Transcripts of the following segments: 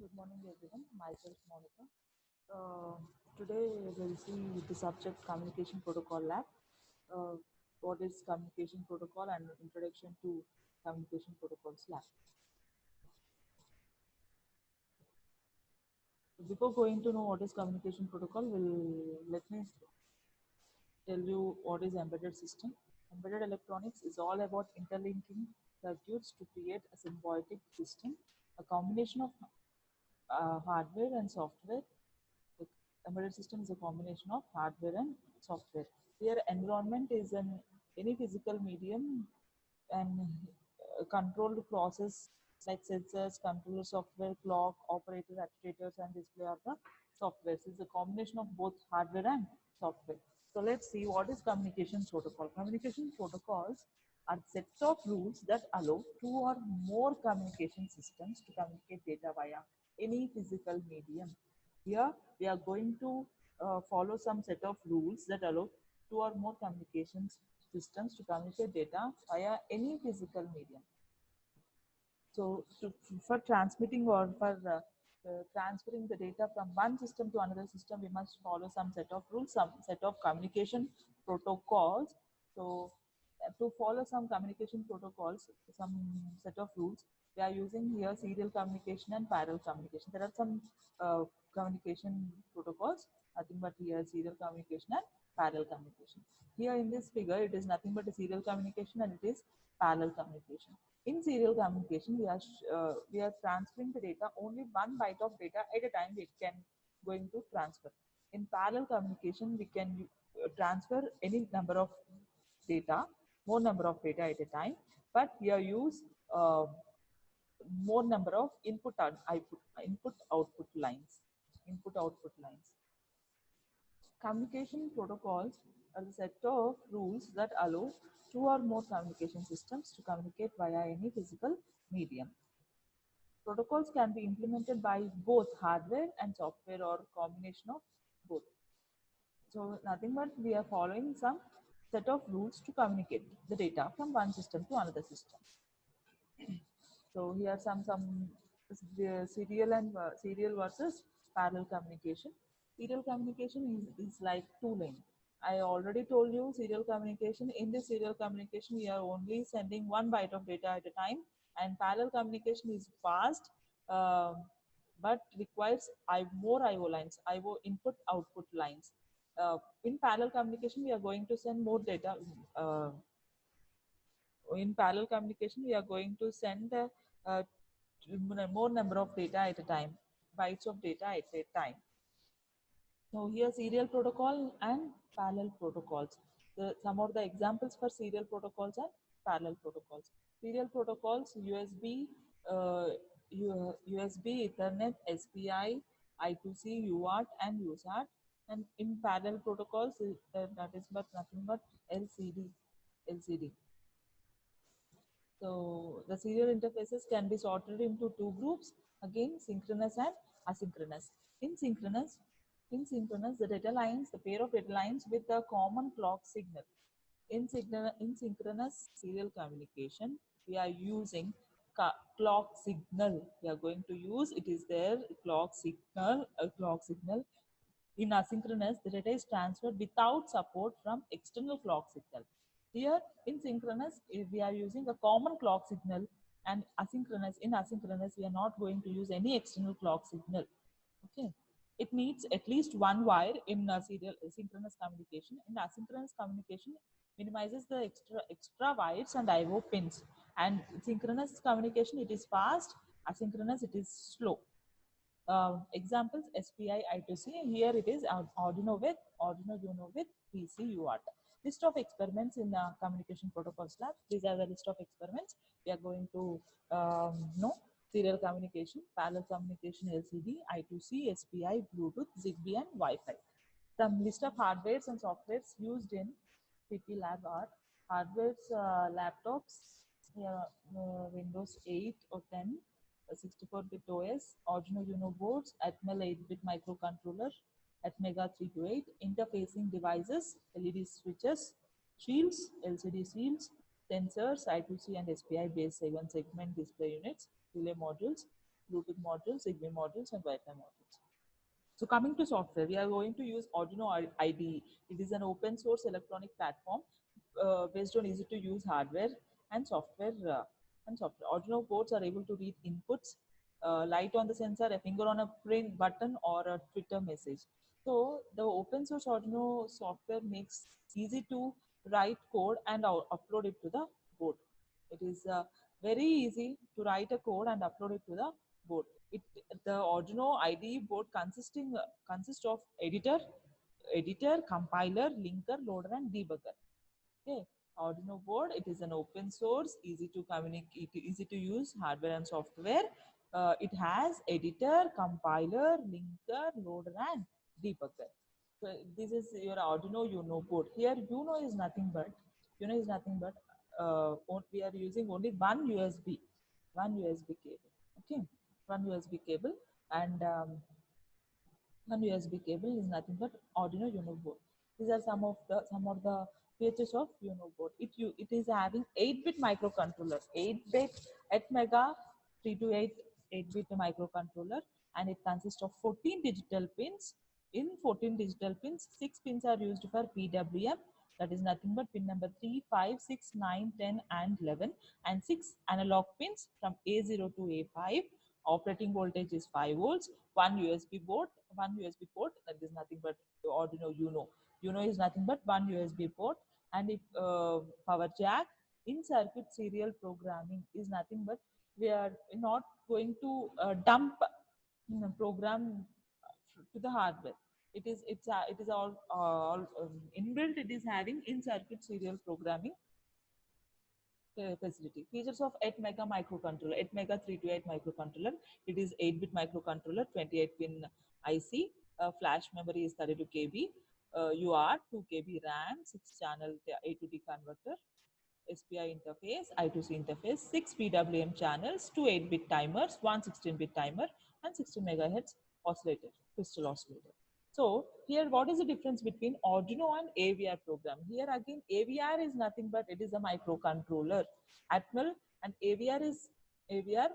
Good morning, everyone. Myself, Monica. Uh, Today, we'll see the subject Communication Protocol Lab. Uh, what is Communication Protocol and introduction to Communication Protocols Lab. Before going to know what is Communication Protocol, let me tell you what is embedded system. Embedded electronics is all about interlinking circuits to create a symbiotic system, a combination of hardware and software. The embedded system is a combination of hardware and software. Their environment is an any physical medium and controlled process like sensors, controller software, clock, operator, actuators, and display are the software. It's a combination of both hardware and software. So let's see what is communication protocol. Communication protocols are sets of rules that allow two or more communication systems to communicate data via any physical medium. Here we are going to follow some set of rules that allow two or more communications systems to communicate data via any physical medium. So for transmitting or for transferring the data from one system to another system, we must follow some set of rules, some set of communication protocols. So to follow some communication protocols, some set of rules, we are using here serial communication and parallel communication. There are some communication protocols, nothing but here serial communication and parallel communication. Here in this figure, it is nothing but a serial communication and it is parallel communication. In serial communication, we are transferring the data only one byte of data at a time. We can going to transfer. In parallel communication, we can transfer any number of data, more number of data at a time, but here use more number of input output lines. Input output lines. Communication protocols are a set of rules that allow two or more communication systems to communicate via any physical medium. Protocols can be implemented by both hardware and software or combination of both. So nothing but we are following some set of rules to communicate the data from one system to another system. So here are some serial versus parallel communication. Serial communication is like two lane. I already told you serial communication. In this serial communication, we are only sending one byte of data at a time, and parallel communication is fast, but requires more IO lines, IO input output lines. In parallel communication, we are going to send more data. In parallel communication, we are going to send more number of data at a time, bytes of data at a time. So here serial protocol and parallel protocols. Some of the examples for serial protocols and parallel protocols. Serial protocols, USB, USB, Ethernet, SPI, I2C, UART, and USART. And in parallel protocols, that is but nothing but LCD. So the serial interfaces can be sorted into two groups, again synchronous and asynchronous. In synchronous, the data lines, the pair of data lines with a common clock signal. In synchronous serial communication, we are using clock signal. We are going to use, it is there, clock signal, a clock signal. In asynchronous, the data is transferred without support from external clock signal. Here in synchronous, we are using a common clock signal, and in asynchronous, we are not going to use any external clock signal. Okay. It needs at least one wire in serial synchronous communication. In asynchronous communication, minimizes the extra wires and IO pins. And synchronous communication, it is fast. Asynchronous, it is slow. Examples SPI I2C. Here it is Arduino Uno with PC UART. List of experiments in communication protocols lab. These are the list of experiments. We are going to know serial communication, parallel communication, LCD, I2C, SPI, Bluetooth, Zigbee, and Wi-Fi. Some list of hardwares and softwares used in PP lab are hardwares, laptops, Windows 8 or 10, 64-bit OS, Arduino Uno boards, Atmel 8-bit microcontroller, Atmega 328, interfacing devices, LED switches, shields, LCD sensors, I2C and SPI based 7 segment display units, relay modules, Bluetooth modules, Zigbee modules, and Wi-Fi modules. So coming to software, we are going to use Arduino IDE. It is an open source electronic platform based on easy to use hardware and software. Arduino boards are able to read inputs, light on the sensor, a finger on a print button, or a Twitter message. So the open source Arduino software makes easy to write code and upload it to the board. It is very easy to write a code and upload it to the board. It the Arduino IDE board consists of editor, compiler, linker, loader, and debugger. Okay, Arduino board. It is an open source, easy to communicate, easy to use hardware and software. It has editor, compiler, linker, loader, and debugger. So this is your Arduino Uno board. Here Uno is nothing but we are using only one USB cable. Okay, one USB cable and one USB cable is nothing but Arduino Uno board. These are some of the features of Uno board. It is having 8-bit microcontroller, 8-bit at mega 328 8-bit microcontroller, and it consists of 14 digital pins. In 14 digital pins, 6 pins are used for PWM. That is nothing but pin number 3, 5, 6, 9, 10, and 11, and 6 analog pins from A0 to A5. Operating voltage is 5 volts. One USB port, that is nothing but Arduino Uno. Uno is nothing but one USB port, and if power jack. In circuit serial programming is nothing but we are not going to dump program to the hardware. It is all inbuilt. It is having in circuit serial programming facility. Features of 8 mega microcontroller, 8 mega 328 microcontroller. It is 8-bit microcontroller, 28 pin IC. Flash memory is 32 KB. UART 2 KB RAM, 6 channel A to D converter, SPI interface, I2C interface, 6 PWM channels, 2 8-bit timers, one 16-bit timer, and 60 megahertz oscillator, crystal oscillator. So here, what is the difference between Arduino and AVR program? Here again, AVR is nothing but it is a microcontroller. Atmel and AVR is AVR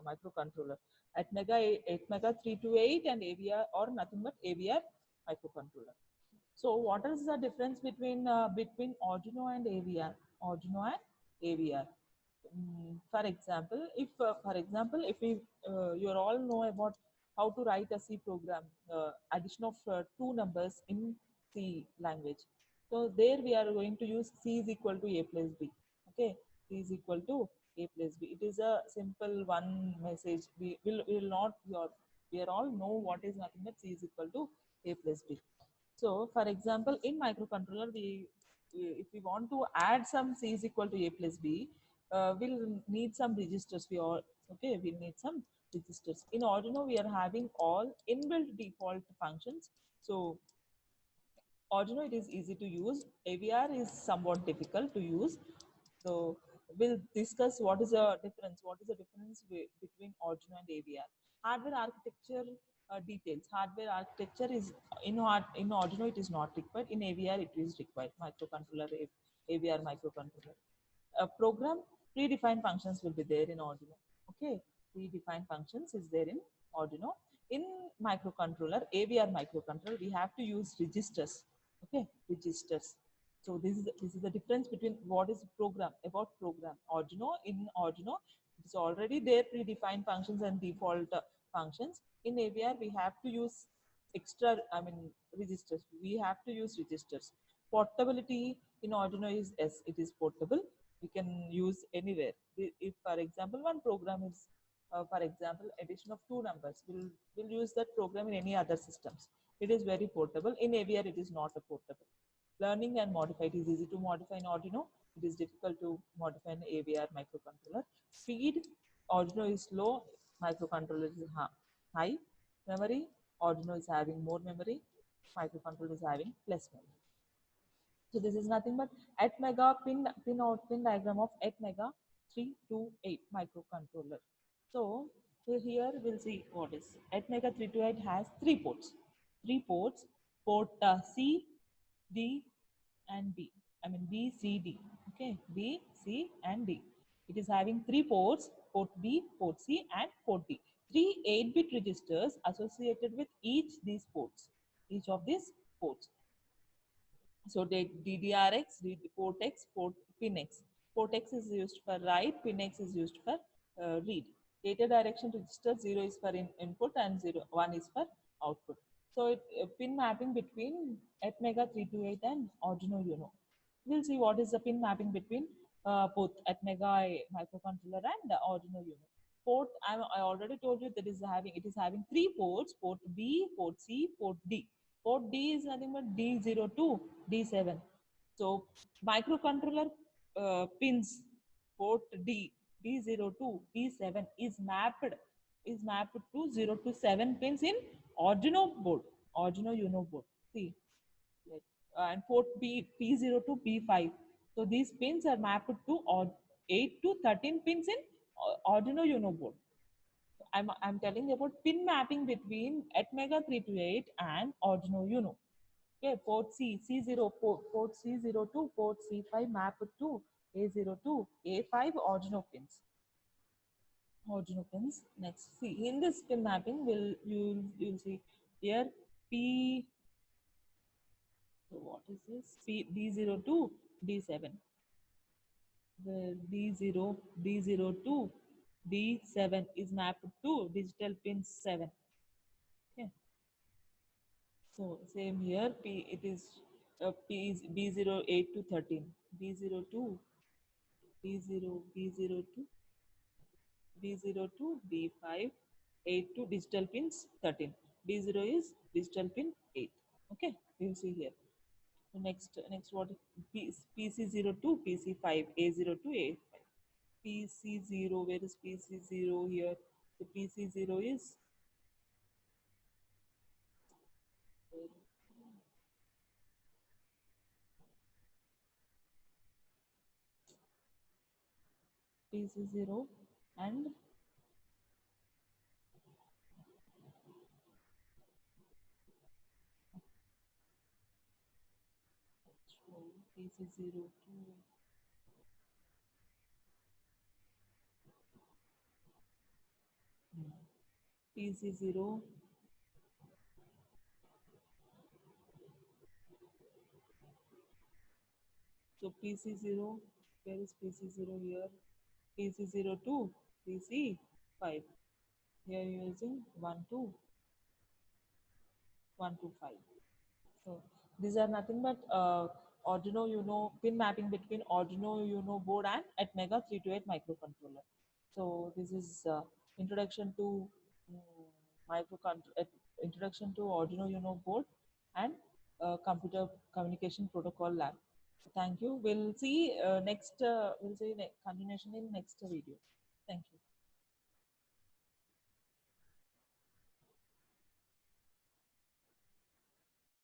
microcontroller. At mega 8 mega 328 and AVR or nothing but AVR microcontroller. So what is the difference between Arduino and AVR? Arduino and AVR. For example, if we you all know about how to write a C program, addition of two numbers in C language. So there we are going to use C is equal to A plus B. Okay, C is equal to A plus B. It is a simple one message. We will not we are all know what is nothing but C is equal to A plus B. So, for example, in microcontroller, if we want to add some C is equal to A plus B, we'll need some registers. We'll need some registers. In Arduino, we are having all inbuilt default functions. So, Arduino, it is easy to use. AVR is somewhat difficult to use. So we'll discuss what is the difference between Arduino and AVR. Hardware architecture details. Hardware architecture is in Arduino it is not required. In AVR it is required. AVR microcontroller. Program predefined functions will be there in Arduino. Okay, predefined functions is there in Arduino. In microcontroller, AVR microcontroller, we have to use registers. Okay, registers. So this is the difference between what is program. Arduino, it is already there predefined functions and default functions. In AVR, we have to use registers. We have to use registers. Portability in Arduino is yes, it is portable. We can use anywhere. If, for example, one program is, for example, addition of two numbers, we'll use that program in any other systems. It is very portable. In AVR, it is not a portable. Learning and modify. It is easy to modify in Arduino. It is difficult to modify in AVR microcontroller. Speed, Arduino is low, microcontroller is high. Memory, Arduino is having more memory, microcontroller is having less memory. So this is nothing but 8 mega pin diagram of 8 mega 328 microcontroller. So here we'll see what is 8 mega 328 has three ports. Port C, D, and B. B, C, D. Okay, B, C, and D. It is having three ports. port B, port C, and port D. Three 8-bit registers associated with each these ports, each of these ports. So the DDRX, port X, port pin X. Port X is used for write, pin X is used for read. Data direction register 0 is for input and 1 is for output. So pin mapping between Atmega 328 and Arduino Uno. We'll see what is the pin mapping between both Atmega microcontroller and Arduino Uno. Port I already told you that it is having three ports: port B, port C, port D. Port D is nothing but D02, D7. So microcontroller pins port D, D02, D7 is mapped to 0 to 7 pins in Arduino board, Arduino Uno board. See, right. And port B, P02, P5. So these pins are mapped to 8 to 13 pins in Arduino Uno board. I'm telling you about pin mapping between Atmega 328 and Arduino Uno. Okay, port C, C0, port C02, port C5 mapped to A02, A5 Arduino pins. Arduino pins. Next, see in this pin mapping, you'll see here P. So what is this? P D02, D7. The D0, D02, D7 is mapped to digital pin 7. Okay. So same here, it is P is B08 to 13, B02, B0, B02, B02, B5, 8 to digital pins 13. B0 is digital pin 8. Okay, we'll see here. So next what PC02, PC5, A02, A5. PC0, where is PC0 here? The PC0 is PC0 and PC02. PC0. So PC0, where is PC0 here? PC02, PC5. Here using 1 to 1 to 5. So these are nothing but Arduino Uno pin mapping between Arduino Uno board and Atmega 328 microcontroller. So this is introduction to introduction to Arduino Uno board and computer communication protocol lab. Thank you. We'll see continuation in next video. Thank you.